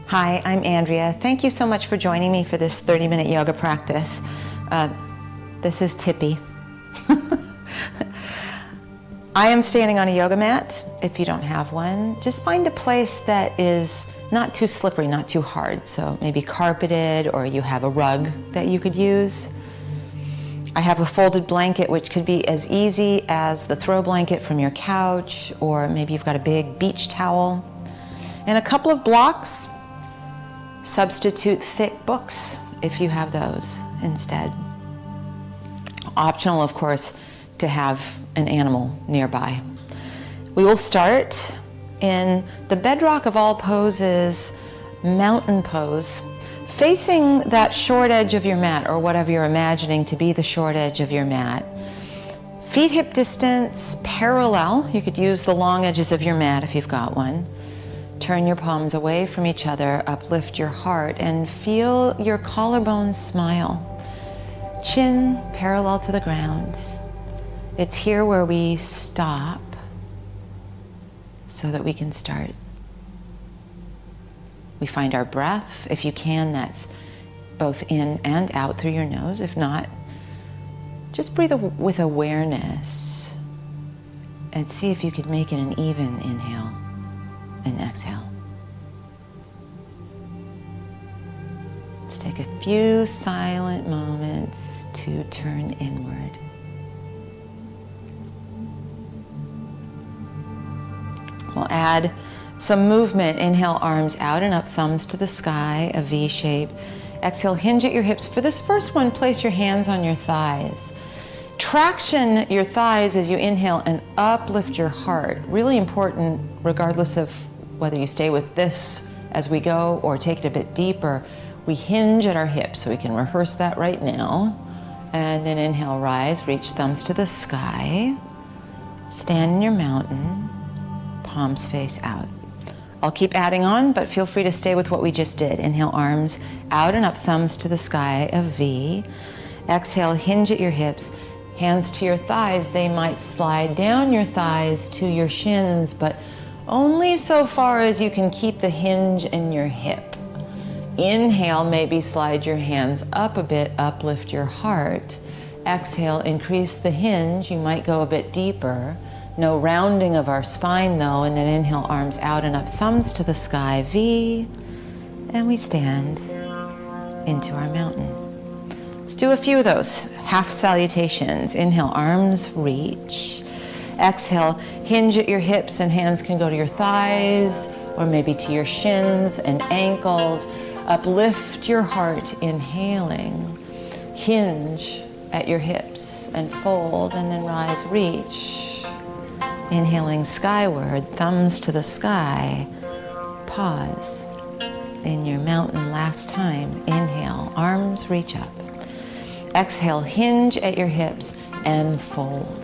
Hi, I'm Andrea. Thank you so much for joining me for this 30-minute yoga practice. This is Tippy. I am standing on a yoga mat. If you don't have one, just find a place that is not too slippery, not too hard. So maybe carpeted, or you have a rug that you could use. I have a folded blanket, which could be as easy as the throw blanket from your couch, or maybe you've got a big beach towel. And a couple of blocks. Substitute thick books if you have those instead. Optional, of course, to have an animal nearby. We will start in the bedrock of all poses, mountain pose, facing that short edge of your mat, or whatever you're imagining to be the short edge of your mat. Feet hip distance parallel. You could use the long edges of your mat if you've got one. Turn your palms away from each other, uplift your heart, and feel your collarbone smile. Chin parallel to the ground. It's here where we stop so that we can start. We find our breath. If you can, that's both in and out through your nose. If not, just breathe with awareness and see if you could make it an even inhale and exhale. Let's take a few silent moments to turn inward. We'll add some movement. Inhale, arms out and up, thumbs to the sky, a V shape. Exhale, hinge at your hips. For this first one, place your hands on your thighs. Traction your thighs as you inhale and uplift your heart. Really important, regardless of whether you stay with this as we go or take it a bit deeper. We hinge at our hips, so we can rehearse that right now. And then inhale, rise, reach thumbs to the sky. Stand in your mountain, palms face out. I'll keep adding on, but feel free to stay with what we just did. Inhale, arms out and up, thumbs to the sky, a V. Exhale, hinge at your hips. Hands to your thighs. They might slide down your thighs to your shins, but only so far as you can keep the hinge in your hip. Inhale, maybe slide your hands up a bit, uplift your heart. Exhale, increase the hinge. You might go a bit deeper. No rounding of our spine though, and then inhale, arms out and up, thumbs to the sky, V, and we stand into our mountain. Let's do a few of those half salutations. Inhale, arms reach. Exhale, hinge at your hips, and hands can go to your thighs or maybe to your shins and ankles. Uplift your heart, inhaling. Hinge at your hips and fold, and then rise, reach. Inhaling skyward, thumbs to the sky. Pause in your mountain last time. Inhale, arms reach up. Exhale, hinge at your hips and fold.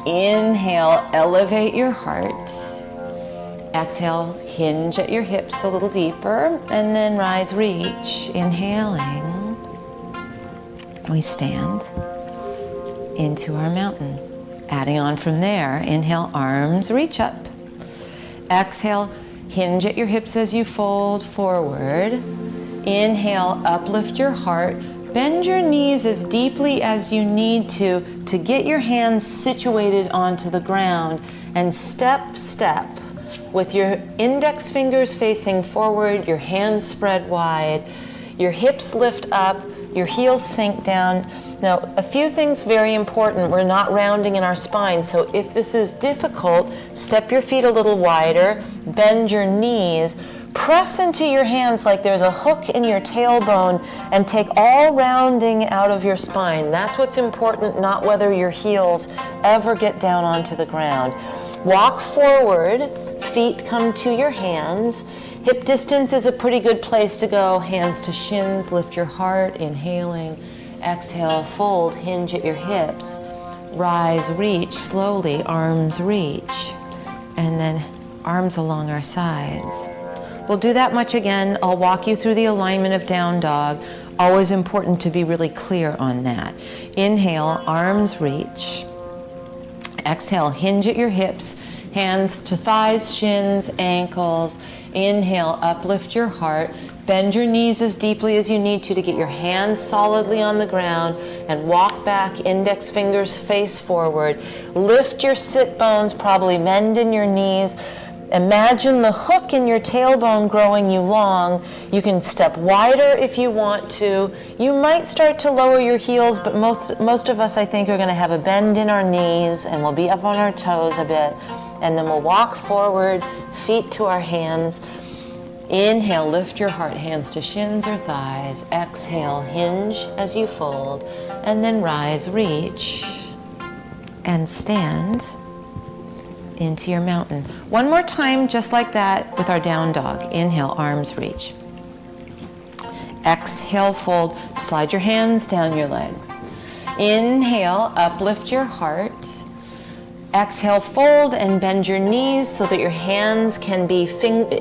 Inhale, elevate your heart. Exhale, hinge at your hips a little deeper, and then rise, reach. Inhaling, we stand into our mountain. Adding on from there, inhale, arms reach up. Exhale, hinge at your hips as you fold forward. Inhale, uplift your heart. Bend your knees as deeply as you need to get your hands situated onto the ground, and step with your index fingers facing forward, your hands spread wide, your hips lift up, your heels sink down. Now, a few things very important. We're not rounding in our spine, so if this is difficult, step your feet a little wider, bend your knees, press into your hands like there's a hook in your tailbone, and take all rounding out of your spine. That's what's important, not whether your heels ever get down onto the ground. Walk forward, feet come to your hands. Hip distance is a pretty good place to go. Hands to shins, lift your heart, inhaling. Exhale, fold, hinge at your hips. Rise, reach, slowly, arms reach. And then arms along our sides. We'll do that much again. I'll walk you through the alignment of down dog. Always important to be really clear on that. Inhale, arms reach. Exhale, hinge at your hips. Hands to thighs, shins, ankles. Inhale, uplift your heart. Bend your knees as deeply as you need to get your hands solidly on the ground and walk back, index fingers face forward. Lift your sit bones, probably bend in your knees. Imagine the hook in your tailbone growing you long. You can step wider if you want to. You might start to lower your heels, but most of us, I think, are going to have a bend in our knees, and we'll be up on our toes a bit. And then we'll walk forward, feet to our hands. Inhale, lift your heart, hands to shins or thighs. Exhale, hinge as you fold. And then rise, reach, and stand into your mountain. One more time, just like that, with our down dog. Inhale, arms reach. Exhale, fold. Slide your hands down your legs. Inhale, uplift your heart. Exhale, fold and bend your knees so that your hands can be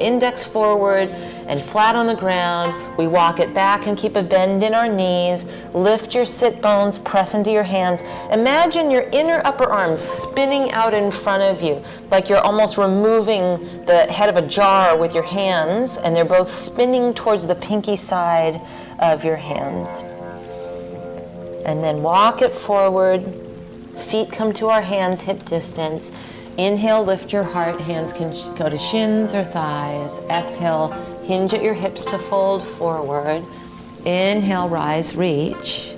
index forward and flat on the ground. We walk it back and keep a bend in our knees. Lift your sit bones, press into your hands. Imagine your inner upper arms spinning out in front of you, like you're almost removing the head of a jar with your hands, and they're both spinning towards the pinky side of your hands. And then walk it forward. Feet come to our hands, hip distance. Inhale, lift your heart. Hands can go to shins or thighs. Exhale, hinge at your hips to fold forward. Inhale, rise, reach.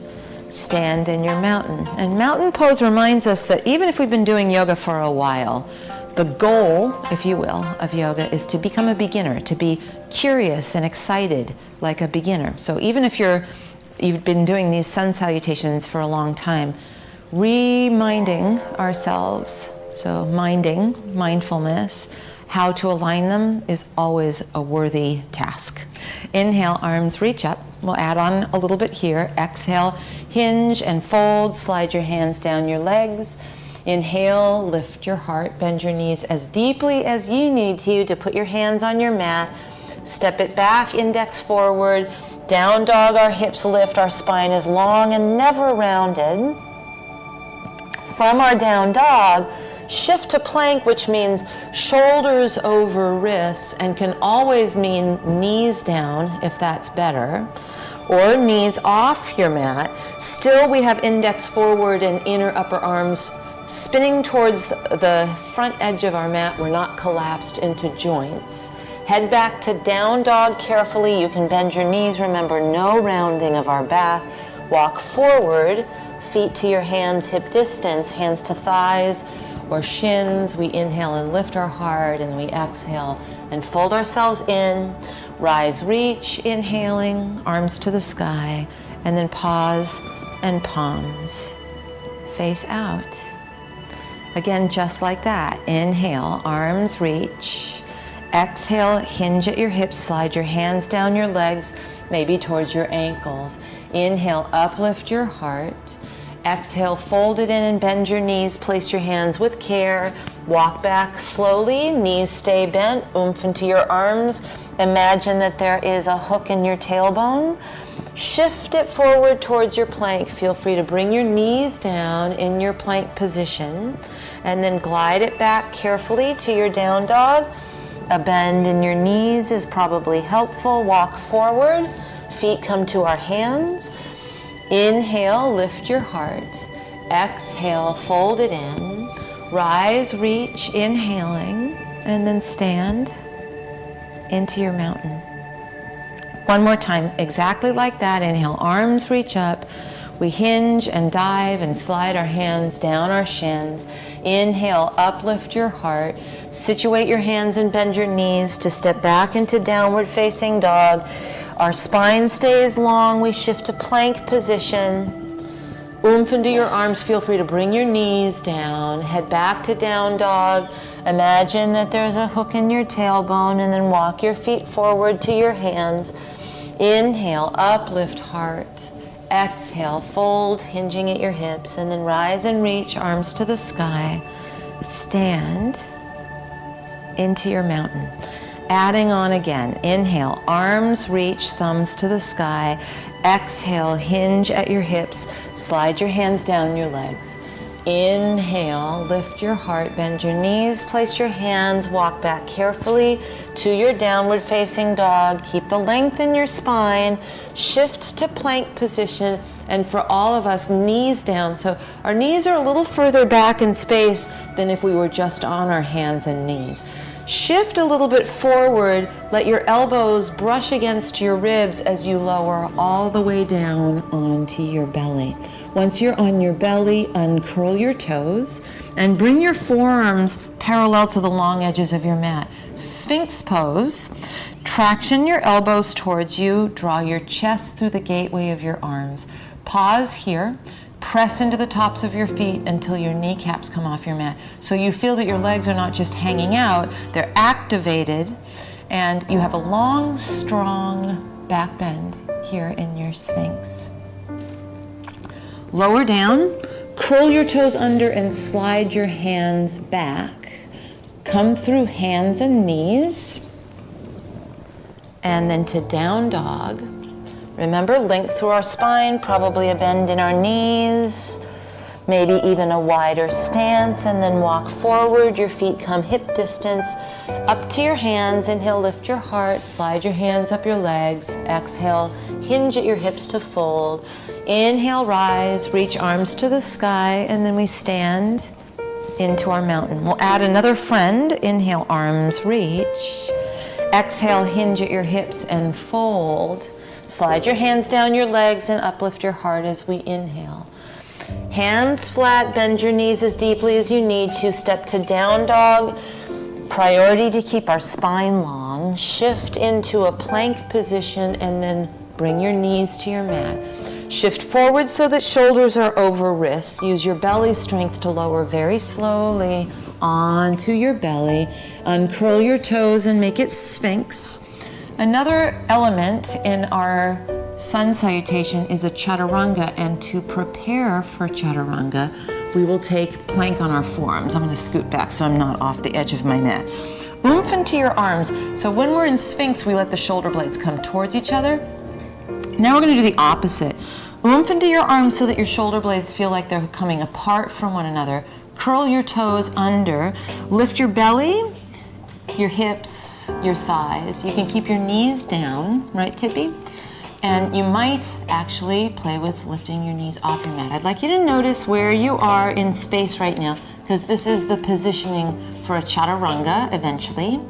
Stand in your mountain. And mountain pose reminds us that even if we've been doing yoga for a while, the goal, if you will, of yoga is to become a beginner, to be curious and excited like a beginner. So even if you've been doing these sun salutations for a long time, reminding ourselves, so mindfulness, how to align them is always a worthy task. Inhale, arms reach up. We'll add on a little bit here. Exhale, hinge and fold. Slide your hands down your legs. Inhale, lift your heart. Bend your knees as deeply as you need to put your hands on your mat. Step it back, index forward. Down dog, our hips lift. Our spine is long and never rounded. From our down dog, shift to plank, which means shoulders over wrists, and can always mean knees down if that's better, or knees off your mat. Still, we have index forward and inner upper arms spinning towards the front edge of our mat. We're not collapsed into joints. Head back to down dog carefully. You can bend your knees. Remember, no rounding of our back. Walk forward. Feet to your hands, hip distance, hands to thighs or shins. We inhale and lift our heart, and we exhale and fold ourselves in. Rise, reach, inhaling, arms to the sky, and then pause and palms face out. Again, just like that. Inhale, arms reach. Exhale, hinge at your hips, slide your hands down your legs, maybe towards your ankles. Inhale, uplift your heart. Exhale, fold it in and bend your knees. Place your hands with care. Walk back slowly. Knees stay bent. Oomph into your arms. Imagine that there is a hook in your tailbone. Shift it forward towards your plank. Feel free to bring your knees down in your plank position. And then glide it back carefully to your down dog. A bend in your knees is probably helpful. Walk forward. Feet come to our hands. Inhale, lift your heart. Exhale, fold it in. Rise, reach, inhaling, and then stand into your mountain. One more time, exactly like that. Inhale, arms reach up. We hinge and dive and slide our hands down our shins. Inhale, uplift your heart. Situate your hands and bend your knees to step back into downward facing dog. Our spine stays long. We shift to plank position. Oomph into your arms. Feel free to bring your knees down. Head back to down dog. Imagine that there's a hook in your tailbone, and then walk your feet forward to your hands. Inhale, uplift heart. Exhale, fold, hinging at your hips, and then rise and reach, arms to the sky. Stand into your mountain. Adding on again. Inhale, arms reach, thumbs to the sky. Exhale, hinge at your hips. Slide your hands down your legs. Inhale, lift your heart, bend your knees, place your hands, walk back carefully to your downward facing dog. Keep the length in your spine, shift to plank position, and for all of us, knees down. So our knees are a little further back in space than if we were just on our hands and knees. Shift a little bit forward, let your elbows brush against your ribs as you lower all the way down onto your belly. Once you're on your belly, uncurl your toes and bring your forearms parallel to the long edges of your mat. Sphinx pose. Traction your elbows towards you. Draw your chest through the gateway of your arms. Pause here. Press into the tops of your feet until your kneecaps come off your mat. So you feel that your legs are not just hanging out, they're activated, and you have a long, strong back bend here in your Sphinx. Lower down, curl your toes under and slide your hands back. Come through hands and knees, and then to down dog. Remember, length through our spine, probably a bend in our knees, maybe even a wider stance, and then walk forward. Your feet come hip distance, up to your hands. Inhale, lift your heart, slide your hands up your legs. Exhale, hinge at your hips to fold. Inhale, rise, reach arms to the sky, and then we stand into our mountain. We'll add another friend. Inhale, arms reach. Exhale, hinge at your hips and fold. Slide your hands down your legs and uplift your heart as we inhale. Hands flat, bend your knees as deeply as you need to. Step to down dog. Priority to keep our spine long. Shift into a plank position and then bring your knees to your mat. Shift forward so that shoulders are over wrists. Use your belly strength to lower very slowly onto your belly. Uncurl your toes and make it Sphinx. Another element in our sun salutation is a chaturanga, and to prepare for chaturanga, we will take plank on our forearms. I'm going to scoot back so I'm not off the edge of my mat. Oomph into your arms. So when we're in Sphinx, we let the shoulder blades come towards each other. Now we're going to do the opposite. Oomph into your arms so that your shoulder blades feel like they're coming apart from one another. Curl your toes under. Lift your belly, your hips, your thighs. You can keep your knees down, right, Tippy? And you might actually play with lifting your knees off your mat. I'd like you to notice where you are in space right now, because this is the positioning for a chaturanga eventually.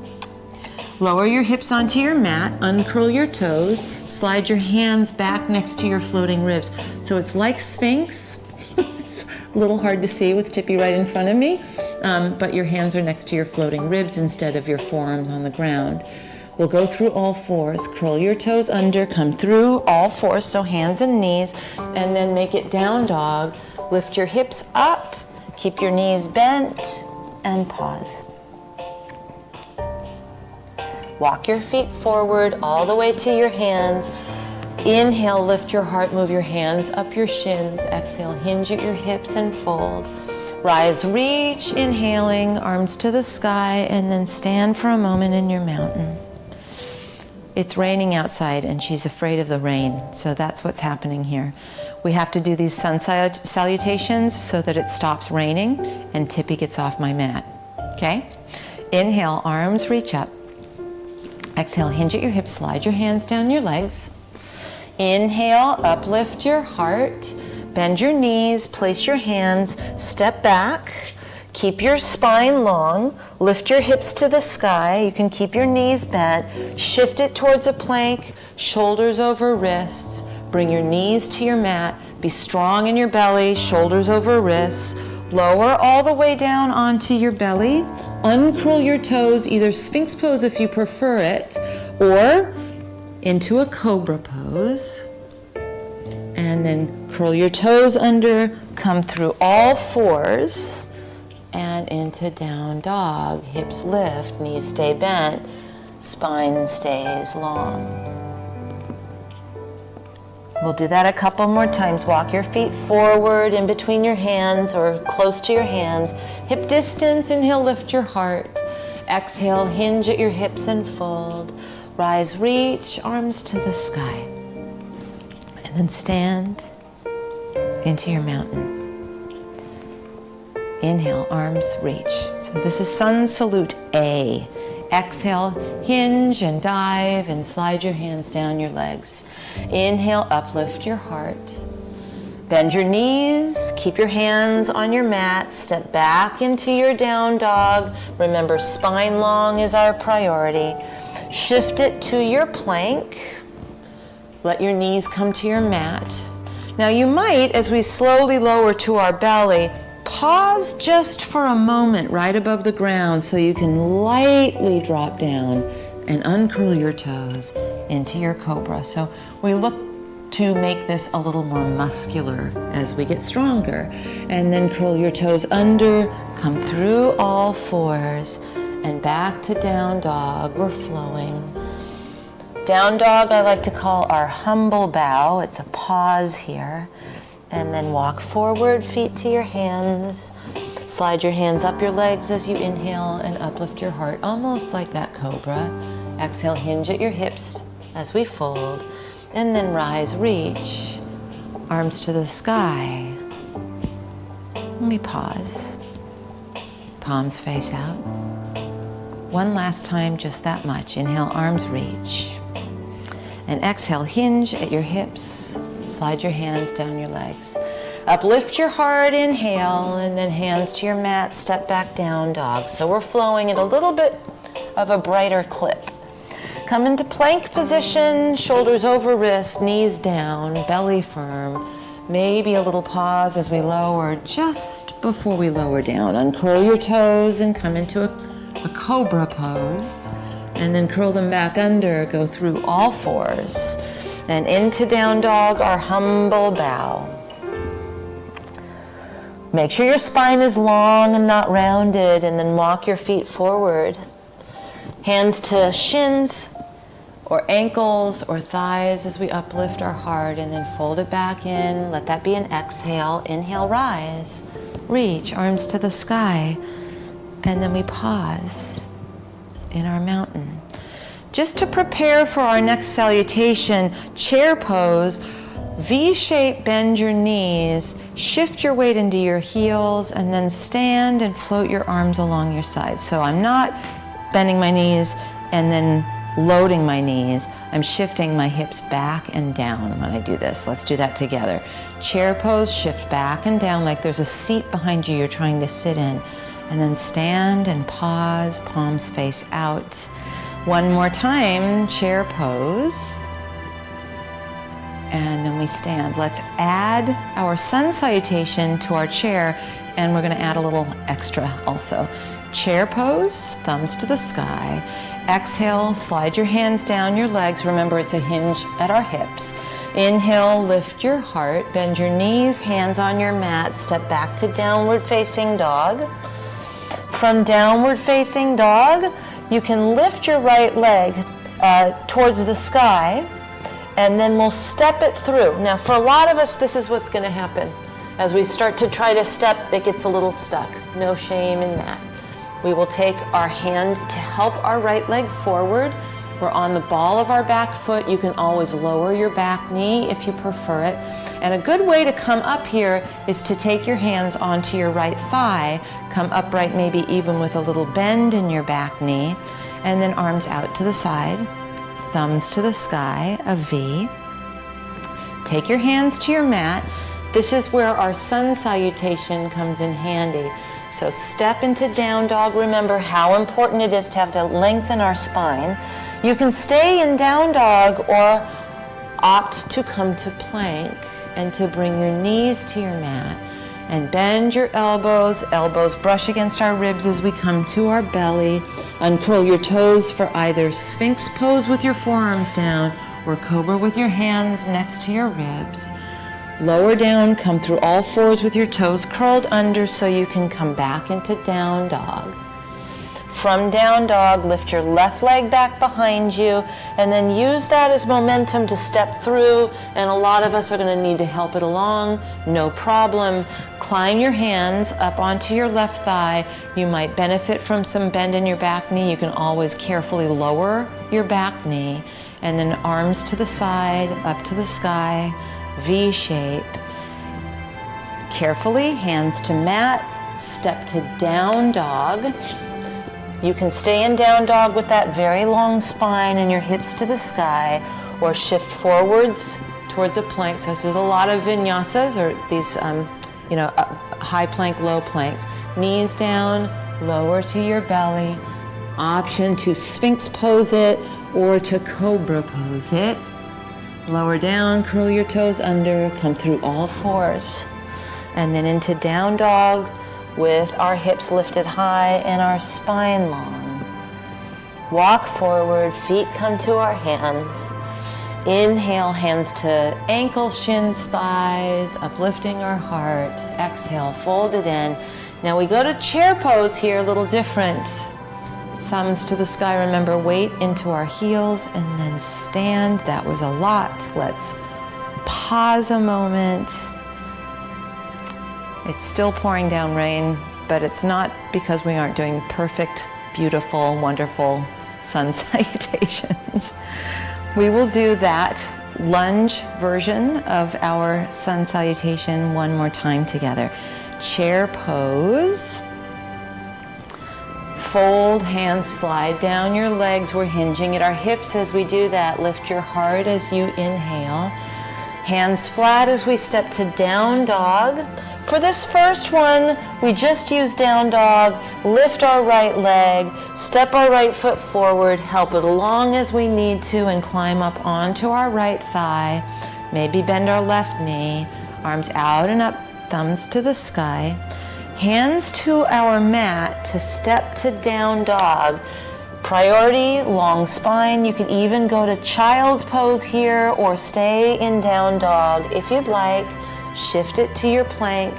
Lower your hips onto your mat, uncurl your toes, slide your hands back next to your floating ribs. So it's like Sphinx. It's a little hard to see with Tippy right in front of me, but your hands are next to your floating ribs instead of your forearms on the ground. We'll go through all fours. Curl your toes under, come through all fours, so hands and knees, and then make it down dog. Lift your hips up, keep your knees bent, and pause. Walk your feet forward all the way to your hands. Inhale, lift your heart, move your hands up your shins. Exhale, hinge at your hips and fold. Rise, reach, inhaling, arms to the sky, and then stand for a moment in your mountain. It's raining outside and she's afraid of the rain, so that's what's happening here. We have to do these sun salutations so that it stops raining and Tippy gets off my mat, okay? Inhale, arms reach up. Exhale, hinge at your hips, slide your hands down your legs. Inhale, uplift your heart, bend your knees, place your hands, step back, keep your spine long, lift your hips to the sky. You can keep your knees bent, shift it towards a plank, shoulders over wrists, bring your knees to your mat, be strong in your belly, shoulders over wrists, lower all the way down onto your belly. Uncurl your toes, either Sphinx pose if you prefer it, or into a cobra pose. And then curl your toes under, come through all fours, and into down dog. Hips lift, knees stay bent, spine stays long. We'll do that a couple more times. Walk your feet forward in between your hands or close to your hands. Hip distance, inhale, lift your heart. Exhale, hinge at your hips and fold. Rise, reach, arms to the sky. And then stand into your mountain. Inhale, arms reach. So this is sun salute A. Exhale, hinge and dive and slide your hands down your legs. Inhale, uplift your heart. Bend your knees, keep your hands on your mat, step back into your down dog. Remember, spine long is our priority. Shift it to your plank. Let your knees come to your mat. Now you might, as we slowly lower to our belly, pause just for a moment right above the ground so you can lightly drop down and uncurl your toes into your cobra. So we look to make this a little more muscular as we get stronger. And then curl your toes under, come through all fours, and back to down dog. We're flowing. Down dog I like to call our humble bow. It's a pause here. And then walk forward, feet to your hands. Slide your hands up your legs as you inhale and uplift your heart, almost like that cobra. Exhale, hinge at your hips as we fold. And then rise, reach, arms to the sky. Let me pause. Palms face out. One last time, just that much. Inhale, arms reach. And exhale, hinge at your hips. Slide your hands down your legs. Uplift your heart, inhale, and then hands to your mat, step back down dog. So we're flowing at a little bit of a brighter clip. Come into plank position, shoulders over wrists, knees down, belly firm. Maybe a little pause as we lower just before we lower down. Uncurl your toes and come into a cobra pose. And then curl them back under, go through all fours. And into down dog, our humble bow. Make sure your spine is long and not rounded, and then walk your feet forward. Hands to shins or ankles or thighs as we uplift our heart, and then fold it back in. Let that be an exhale. Inhale, rise. Reach, arms to the sky. And then we pause in our mountain. Just to prepare for our next salutation, chair pose, V-shape, bend your knees, shift your weight into your heels, and then stand and float your arms along your sides. So I'm not bending my knees and then loading my knees. I'm shifting my hips back and down when I do this. Let's do that together. Chair pose, shift back and down like there's a seat behind you you're trying to sit in. And then stand and pause, palms face out. One more time, chair pose. And then we stand. Let's add our sun salutation to our chair, and we're going to add a little extra also. Chair pose, thumbs to the sky. Exhale, slide your hands down your legs. Remember, it's a hinge at our hips. Inhale, lift your heart, bend your knees, hands on your mat, step back to downward facing dog. From downward facing dog, you can lift your right leg towards the sky, and then we'll step it through. Now, for a lot of us, this is what's going to happen. As we start to try to step, it gets a little stuck. No shame in that. We will take our hand to help our right leg forward. We're on the ball of our back foot. You can always lower your back knee if you prefer it. And a good way to come up here is to take your hands onto your right thigh, come upright, maybe even with a little bend in your back knee, and then arms out to the side, thumbs to the sky, a V. Take your hands to your mat. This is where our sun salutation comes in handy. So step into down dog. Remember how important it is to have to lengthen our spine. You can stay in down dog or opt to come to plank and to bring your knees to your mat and bend your elbows. Elbows brush against our ribs as we come to our belly. Uncurl your toes for either Sphinx pose with your forearms down or Cobra with your hands next to your ribs. Lower down, come through all fours with your toes curled under so you can come back into down dog. From down dog, lift your left leg back behind you and then use that as momentum to step through, and a lot of us are going to need to help it along. No problem. Climb your hands up onto your left thigh. You might benefit from some bend in your back knee. You can always carefully lower your back knee, and then arms to the side, up to the sky, V shape. Carefully, hands to mat, step to down dog. You can stay in down dog with that very long spine and your hips to the sky, or shift forwards towards a plank. So this is a lot of vinyasas, or these, high plank, low planks. Knees down, lower to your belly. Option to Sphinx pose it or to Cobra pose it. Lower down, curl your toes under, come through all fours. And then into down dog with our hips lifted high and our spine long. Walk forward, feet come to our hands. Inhale, hands to ankles, shins, thighs, uplifting our heart. Exhale, fold it in. Now we go to chair pose here, a little different. Thumbs to the sky, remember, weight into our heels, and then stand. That was a lot. Let's pause a moment. It's still pouring down rain, but it's not because we aren't doing perfect, beautiful, wonderful sun salutations. We will do that lunge version of our sun salutation one more time together. Chair pose. Fold, hands slide down your legs. We're hinging at our hips as we do that. Lift your heart as you inhale. Hands flat as we step to down dog. For this first one, we just use down dog, lift our right leg, step our right foot forward, help it along as we need to, and climb up onto our right thigh. Maybe bend our left knee, arms out and up, thumbs to the sky. Hands to our mat to step to down dog. Priority, long spine. You can even go to child's pose here or stay in down dog if you'd like. Shift it to your plank.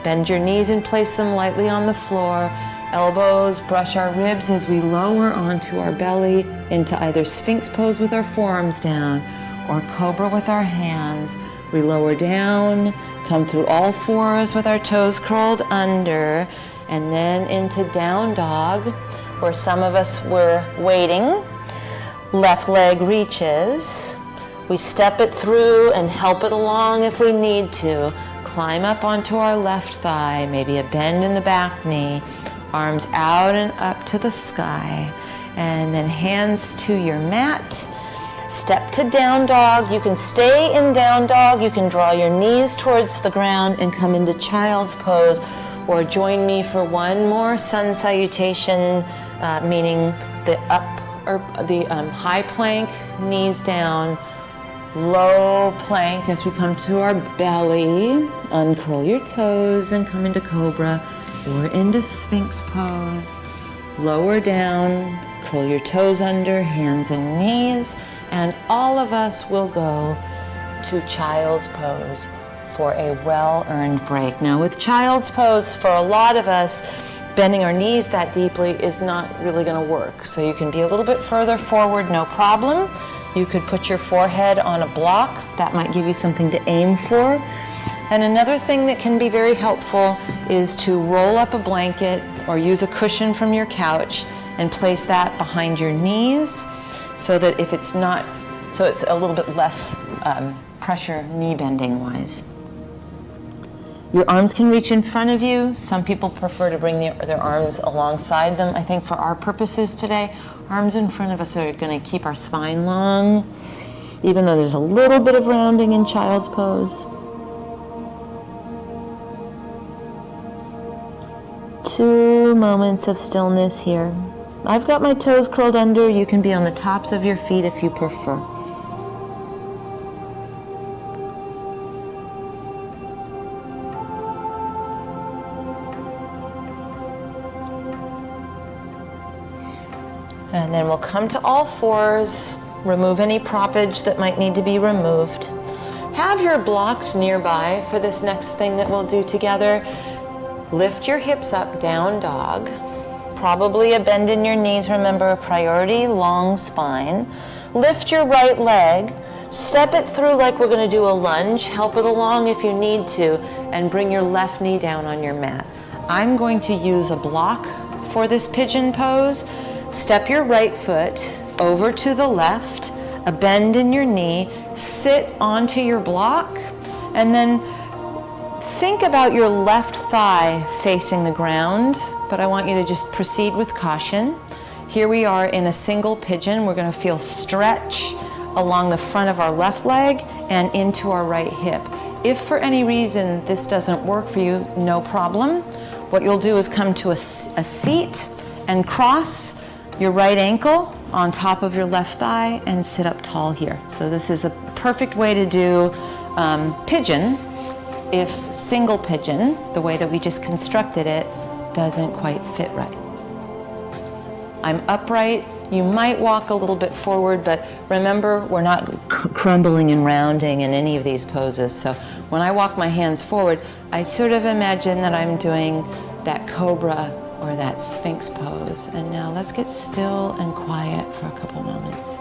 Bend your knees and place them lightly on the floor. Elbows brush our ribs as we lower onto our belly into either Sphinx pose with our forearms down or Cobra with our hands. We lower down, come through all fours with our toes curled under, and then into down dog, where some of us were waiting. Left leg reaches. We step it through and help it along if we need to. Climb up onto our left thigh, maybe a bend in the back knee, arms out and up to the sky, and then hands to your mat. Step to down dog. You can stay in down dog. You can draw your knees towards the ground and come into child's pose, or join me for one more sun salutation, meaning the high plank, knees down, low plank as we come to our belly. Uncurl your toes and come into Cobra or into Sphinx pose. Lower down, curl your toes under, hands and knees, and all of us will go to child's pose for a well-earned break. Now with child's pose, for a lot of us, bending our knees that deeply is not really going to work. So you can be a little bit further forward, no problem. You could put your forehead on a block. That might give you something to aim for. And another thing that can be very helpful is to roll up a blanket or use a cushion from your couch and place that behind your knees so that if it's not, so it's a little bit less pressure knee bending wise. Your arms can reach in front of you. Some people prefer to bring their arms alongside them. I think for our purposes today, arms in front of us are going to keep our spine long, even though there's a little bit of rounding in child's pose. 2 moments of stillness here. I've got my toes curled under. You can be on the tops of your feet if you prefer. And then we'll come to all fours, remove any proppage that might need to be removed. Have your blocks nearby for this next thing that we'll do together. Lift your hips up, down dog. Probably a bend in your knees, remember, priority, long spine. Lift your right leg, step it through like we're gonna do a lunge, help it along if you need to, and bring your left knee down on your mat. I'm going to use a block for this pigeon pose. Step your right foot over to the left, a bend in your knee, sit onto your block, and then think about your left thigh facing the ground, but I want you to just proceed with caution. Here we are in a single pigeon. We're going to feel stretch along the front of our left leg and into our right hip. If for any reason this doesn't work for you, no problem. What you'll do is come to a seat and cross your right ankle on top of your left thigh and sit up tall here. So this is a perfect way to do pigeon if single pigeon, the way that we just constructed it, doesn't quite fit right. I'm upright. You might walk a little bit forward, but remember, we're not crumbling and rounding in any of these poses. So when I walk my hands forward, I sort of imagine that I'm doing that cobra or that sphinx pose. And now let's get still and quiet for a couple moments.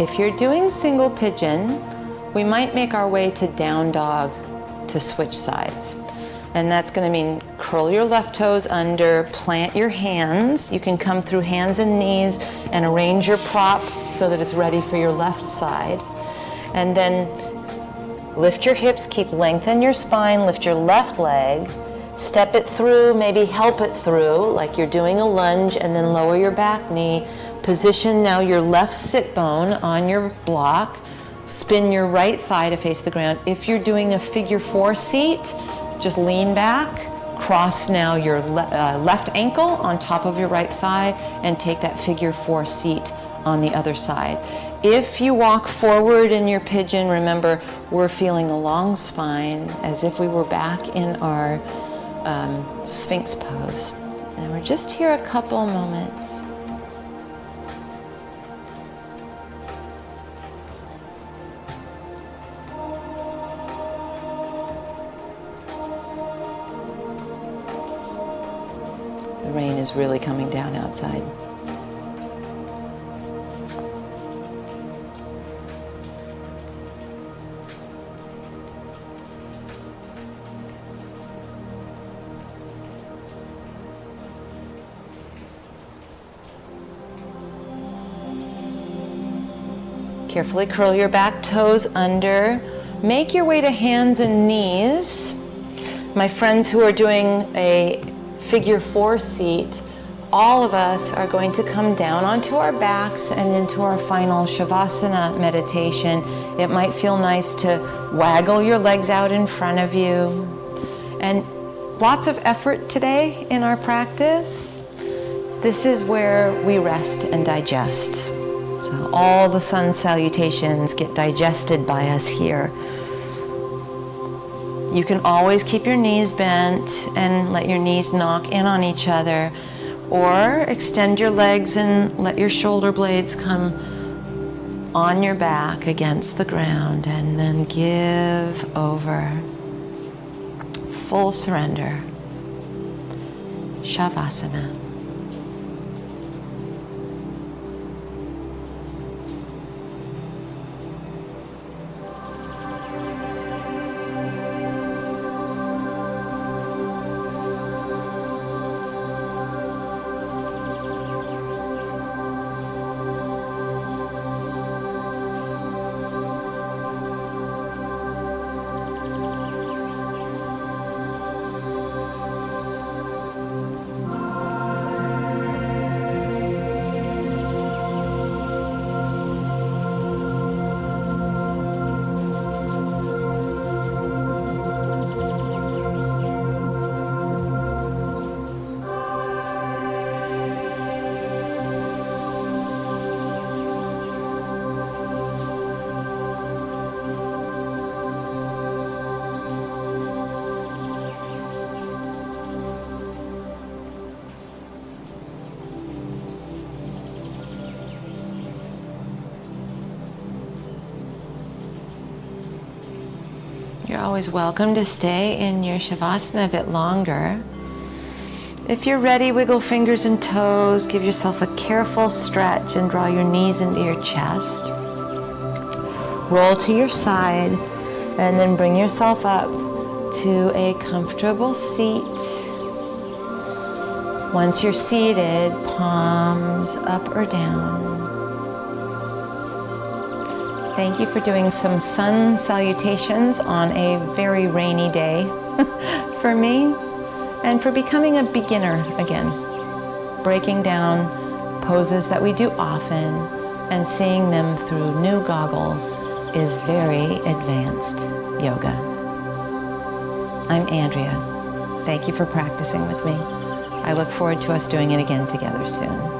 If you're doing single pigeon, we might make our way to down dog to switch sides. And that's going to mean curl your left toes under, plant your hands. You can come through hands and knees and arrange your prop so that it's ready for your left side. And then lift your hips, keep lengthen your spine, lift your left leg, step it through, maybe help it through like you're doing a lunge, and then lower your back knee. Position now your left sit bone on your block. Spin your right thigh to face the ground. If you're doing a figure 4 seat, just lean back, cross now your left ankle on top of your right thigh and take that figure 4 seat on the other side. If you walk forward in your pigeon, remember we're feeling a long spine as if we were back in our sphinx pose. And we're just here a couple moments. The rain is really coming down outside. Carefully curl your back toes under. Make your way to hands and knees. My friends who are doing a figure 4 seat, all of us are going to come down onto our backs and into our final Shavasana meditation. It might feel nice to waggle your legs out in front of you. And lots of effort today in our practice. This is where we rest and digest. So all the sun salutations get digested by us here. You can always keep your knees bent and let your knees knock in on each other, or extend your legs and let your shoulder blades come on your back against the ground, and then give over. Full surrender. Shavasana. You're always welcome to stay in your Shavasana a bit longer. If you're ready, wiggle fingers and toes, give yourself a careful stretch and draw your knees into your chest. Roll to your side and then bring yourself up to a comfortable seat. Once you're seated, palms up or down. Thank you for doing some sun salutations on a very rainy day for me, and for becoming a beginner again. Breaking down poses that we do often and seeing them through new goggles is very advanced yoga. I'm Andrea. Thank you for practicing with me. I look forward to us doing it again together soon.